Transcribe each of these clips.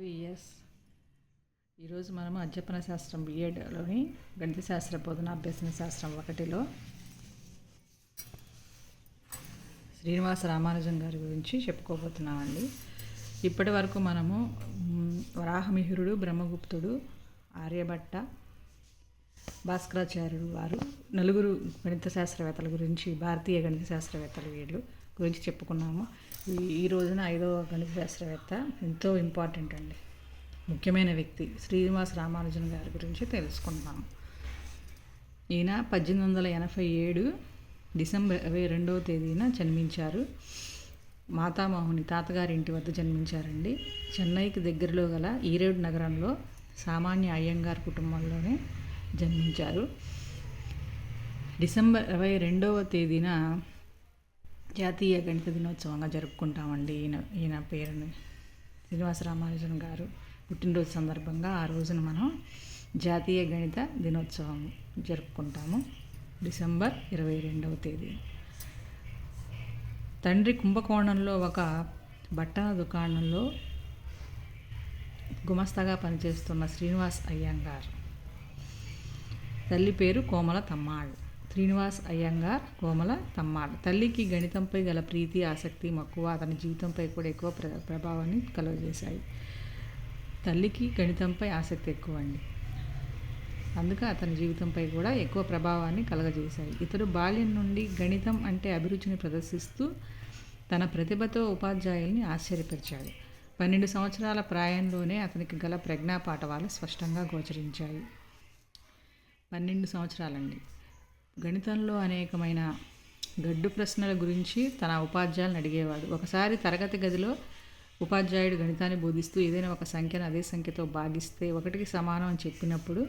VS ఈరోజు మనము అధ్యాపన శాస్త్రం బిఎడ్లోని గణిత శాస్త్ర బోధన అభ్యసన శాస్త్రం 1లో శ్రీనివాస రామానుజన్ గారి గురించి చెప్పుకోబోతున్నామండి. ఇప్పటి వరకు మనము వరాహమిహిరుడు, బ్రహ్మగుప్తుడు, ఆర్యభట్ట, భాస్కరాచార్యుడు వారు నలుగురు గణిత శాస్త్రవేత్తల గురించి, భారతీయ గణిత శాస్త్రవేత్తలు వీళ్ళు గురించి చెప్పుకున్నాము. ఈ రోజున 5వ గణిత శాస్త్రవేత్త ఎంతో ఇంపార్టెంట్ అండి, ముఖ్యమైన వ్యక్తి శ్రీనివాస రామానుజన్ గారి గురించి తెలుసుకుంటున్నాము. ఈయన 1887 డిసెంబర్ 22వ తేదీన జన్మించారు. మాతామోహుని తాతగారి ఇంటి వద్ద జన్మించారండి. చెన్నైకి దగ్గరలో గల ఈరోడ్ నగరంలో సామాన్య అయ్యంగార్ కుటుంబంలోనే జన్మించారు. డిసెంబర్ 22వ తేదీన జాతీయ గణిత దినోత్సవంగా జరుపుకుంటామండి. ఈయన పేరుని శ్రీనివాస రామానుజన్ గారు పుట్టినరోజు సందర్భంగా ఆ రోజున మనం జాతీయ గణిత దినోత్సవం జరుపుకుంటాము. డిసెంబర్ 22వ తేదీ. తండ్రి కుంభకోణంలో ఒక బట్టల దుకాణంలో గుమస్తాగా పనిచేస్తున్న శ్రీనివాస్ అయ్యంగార్. తల్లి పేరు కోమల తమ్మాళ్. శ్రీనివాస్ అయ్యంగార్, కోమల తమ్మాళ్. తల్లికి గణితంపై గల ప్రీతి, ఆసక్తి, మక్కువ అతని జీవితంపై కూడా ఎక్కువ ప్రభావాన్ని కలుగజేశాయి. తల్లికి గణితంపై ఆసక్తి ఎక్కువ అండి, అందుకే అతని జీవితంపై కూడా ఎక్కువ ప్రభావాన్ని కలుగజేశాయి. ఇతడు బాల్యం నుండి గణితం అంటే అభిరుచిని ప్రదర్శిస్తూ తన ప్రతిభతో ఉపాధ్యాయుల్ని ఆశ్చర్యపరిచాడు. 12 సంవత్సరాల ప్రాయంలోనే అతనికి గల ప్రజ్ఞాపాఠవాలు స్పష్టంగా గోచరించాయి. 12 సంవత్సరాలండి. గణితంలో అనేకమైన గడ్డు ప్రశ్నల గురించి తన ఉపాధ్యాయులను అడిగేవాడు. ఒకసారి తరగతి గదిలో ఉపాధ్యాయుడు గణితాన్ని బోధిస్తూ ఏదైనా ఒక సంఖ్యను అదే సంఖ్యతో భాగిస్తే 1కి సమానం అని చెప్పినప్పుడు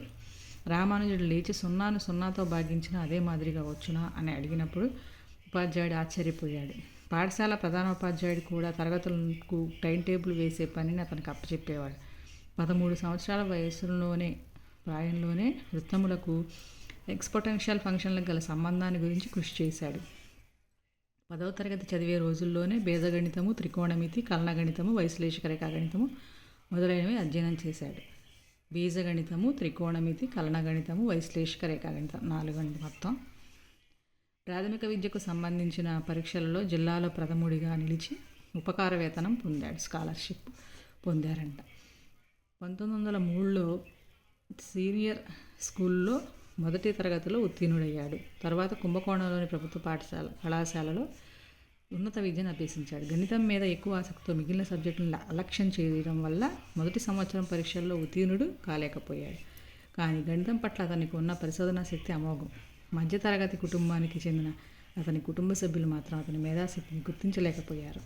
రామానుజుడు లేచి 0ను 0తో భాగించినా అదే మాదిరిగా వచ్చునా అని అడిగినప్పుడు ఉపాధ్యాయుడు ఆశ్చర్యపోయాడు. పాఠశాల ప్రధానోపాధ్యాయుడు కూడా తరగతులకు టైం టేబుల్ వేసే పనిని అతనికి అప్పచెప్పేవాడు. 13 సంవత్సరాల ప్రాయంలోనే వృత్తములకు ఎక్స్పోటెన్షియల్ ఫంక్షన్లకు గల సంబంధాన్ని గురించి కృషి చేశాడు. 10వ తరగతి చదివే రోజుల్లోనే బీజగణితము, త్రికోణమితి, కలనగణితము, వైశ్లేషిక రేఖాగణితము మొదలైనవి అధ్యయనం చేశాడు. బీజగణితము, త్రికోణమితి, కలనగణితము, వైశ్లేషిక రేఖాగణితం 4 అండి మొత్తం. ప్రాథమిక విద్యకు సంబంధించిన పరీక్షలలో జిల్లాలో ప్రథముడిగా నిలిచి ఉపకార వేతనం పొందాడు. స్కాలర్షిప్ పొందారంట. 1903లో సీనియర్ స్కూల్లో మొదటి తరగతిలో ఉత్తీర్ణుడయ్యాడు. తర్వాత కుంభకోణంలోని ప్రభుత్వ కళాశాలలో ఉన్నత విద్యను అభ్యసించాడు. గణితం మీద ఎక్కువ ఆసక్తితో మిగిలిన సబ్జెక్టులను అలక్ష్యం చేయడం వల్ల మొదటి సంవత్సరం పరీక్షల్లో ఉత్తీర్ణుడు కాలేకపోయాడు. కానీ గణితం పట్ల అతనికి ఉన్న పరిశోధనా శక్తి అమోఘం. మధ్యతరగతి కుటుంబానికి చెందిన అతని కుటుంబ సభ్యులు మాత్రం అతని మేధాశక్తిని గుర్తించలేకపోయారు.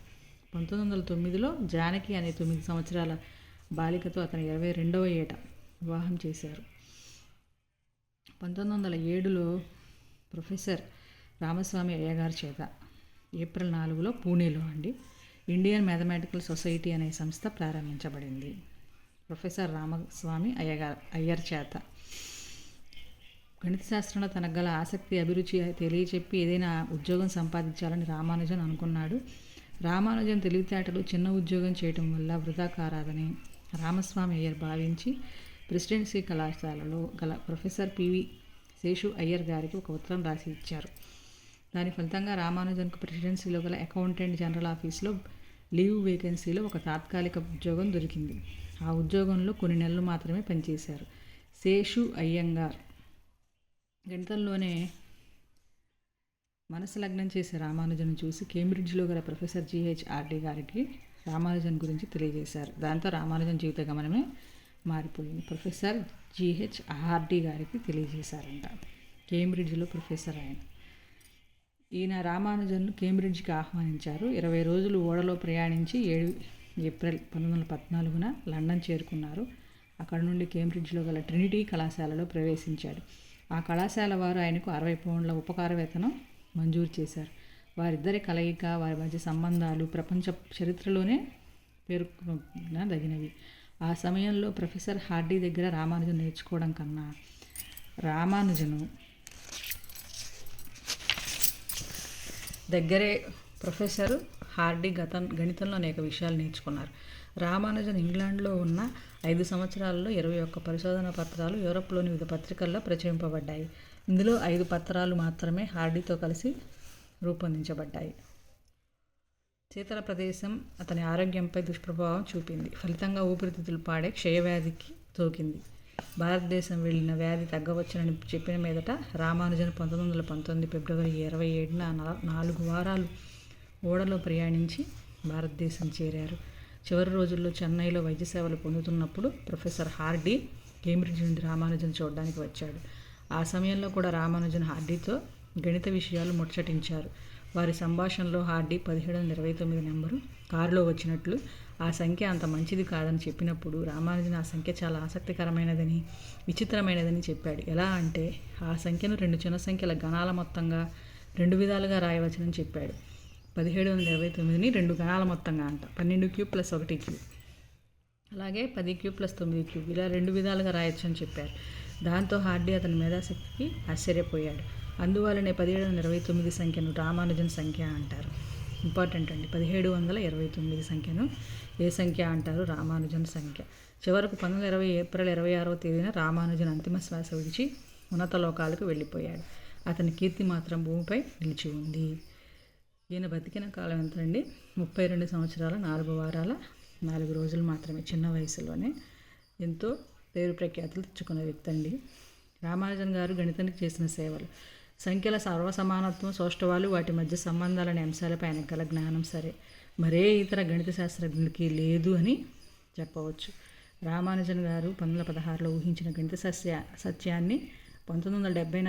1909లో జానకి అనే 9 సంవత్సరాల బాలికతో అతని 22వ ఏట వివాహం చేశారు. 1907లో ప్రొఫెసర్ రామస్వామి అయ్యగారి చేత ఏప్రిల్ 4లో పూణేలో ఇండియన్ మ్యాథమెటికల్ సొసైటీ అనే సంస్థ ప్రారంభించబడింది. ప్రొఫెసర్ రామస్వామి అయ్యర్ చేత గణిత శాస్త్రంలో తనకు గల ఆసక్తి, అభిరుచి తెలియచెప్పి ఏదైనా ఉద్యోగం సంపాదించాలని రామానుజన్ అనుకున్నాడు. రామానుజన్ తెలివితేటలు చిన్న ఉద్యోగం చేయటం వల్ల వృధా కారాదని రామస్వామి అయ్యర్ భావించి ప్రెసిడెన్సీ కళాశాలలో గల ప్రొఫెసర్ పివి శేషు అయ్యర్ గారికి ఒక ఉత్తరం రాసి ఇచ్చారు. దాని ఫలితంగా రామానుజన్కు ప్రెసిడెన్సీలో గల అకౌంటెంట్ జనరల్ ఆఫీస్లో లీవ్ వేకెన్సీలో ఒక తాత్కాలిక ఉద్యోగం దొరికింది. ఆ ఉద్యోగంలో కొన్ని నెలలు మాత్రమే పనిచేశారు. శేషు అయ్యంగార్ గణితంలోనే మనసు లగ్నం చేసే రామానుజన్ చూసి కేంబ్రిడ్జ్లో గల ప్రొఫెసర్ GHRD గారికి రామానుజన్ గురించి తెలియజేశారు. దాంతో రామానుజన్ జీవిత గమనమే మారిపోయింది. ప్రొఫెసర్ GHRD గారికి తెలియజేశారంట. కేంబ్రిడ్జ్లో ప్రొఫెసర్ ఈయన రామానుజన్ను కేంబ్రిడ్జ్కి ఆహ్వానించారు. 20 రోజులు ఓడలో ప్రయాణించి 7 ఏప్రిల్ 1914న లండన్ చేరుకున్నారు. అక్కడ నుండి కేంబ్రిడ్జ్లో గల ట్రినిటీ కళాశాలలో ప్రవేశించాడు. ఆ కళాశాల వారు ఆయనకు 60 పౌండ్ల ఉపకార వేతనం మంజూరు చేశారు. వారిద్దరి కలయిక, వారి మధ్య సంబంధాలు ప్రపంచ చరిత్రలోనే పేర్కొనదగినవి. ఆ సమయంలో ప్రొఫెసర్ హార్డీ దగ్గర రామానుజన్ నేర్చుకోవడం కన్నా రామానుజను దగ్గరే ప్రొఫెసర్ హార్డీ గణితంలో అనేక విషయాలు నేర్చుకున్నారు. రామానుజన్ ఇంగ్లాండ్లో ఉన్న 5 సంవత్సరాలలో 21 పరిశోధనా పత్రాలు యూరప్లోని వివిధ పత్రికల్లో ప్రచురింపబడ్డాయి. ఇందులో 5 పత్రాలు మాత్రమే హార్డీతో కలిసి రూపొందించబడ్డాయి. శీతల ప్రదేశం అతని ఆరోగ్యంపై దుష్ప్రభావం చూపింది. ఫలితంగా ఊపిరితిత్తులు పాడే క్షయవ్యాధికి సోకింది. భారతదేశం వెళ్ళిన వ్యాధి తగ్గవచ్చునని చెప్పిన మీదట రామానుజన్ 1919 ఫిబ్రవరి 27న 4 వారాలు ఓడలో ప్రయాణించి భారతదేశం చేరారు. చివరి రోజుల్లో చెన్నైలో వైద్య సేవలు పొందుతున్నప్పుడు ప్రొఫెసర్ హార్డీ కేంబ్రిడ్జ్ నుండి రామానుజన్ చూడడానికి వచ్చాడు. ఆ సమయంలో కూడా రామానుజన్ హార్డీతో గణిత విషయాలు ముచ్చటించారు. వారి సంభాషణలో హార్డీ 1729 నెంబరు కారులో వచ్చినట్లు, ఆ సంఖ్య అంత మంచిది కాదని చెప్పినప్పుడు రామానుజన్ ఆ సంఖ్య చాలా ఆసక్తికరమైనదని, విచిత్రమైనదని చెప్పాడు. ఎలా అంటే ఆ సంఖ్యను 2 చిన్న సంఖ్యల గణాల మొత్తంగా 2 విధాలుగా రాయవచ్చునని చెప్పాడు. 1729ని 2 గణాల మొత్తంగా అంట, 12³ + 1³ అలాగే 10³ + 9³ ఇలా 2 విధాలుగా రాయొచ్చు అని చెప్పారు. దాంతో హార్డీ అతని మేధాశక్తికి ఆశ్చర్యపోయాడు. అందువల్లనే 1729 సంఖ్యను రామానుజన్ సంఖ్య అంటారు. ఇంపార్టెంట్ అండి. 1729 సంఖ్యను ఏ సంఖ్య అంటారు? రామానుజన్ సంఖ్య. చివరకు 1920 ఏప్రిల్ 26వ తేదీన రామానుజన్ అంతిమ శ్వాస విడిచి ఉన్నత లోకాలకు వెళ్ళిపోయాడు. అతని కీర్తి మాత్రం భూమిపై నిలిచి ఉంది. ఈయన బతికిన కాలం ఎంతండి? 32 సంవత్సరాల 4 వారాల 4 రోజులు మాత్రమే. చిన్న వయసులోనే ఎంతో పేరు ప్రఖ్యాతులు తెచ్చుకున్న వ్యక్తి అండి. రామానుజన్ గారు గణితానికి చేసిన సేవలు: సంఖ్యల సర్వసమానత్వం, సౌష్ఠవాలు, వాటి మధ్య సంబంధాలనే అంశాలపై ఆయనకు గల జ్ఞానం సరే మరే ఇతర గణిత శాస్త్రజ్ఞులకి లేదు అని చెప్పవచ్చు. రామానుజన్ గారు 1916లో ఊహించిన గణిత సత్యాన్ని 1974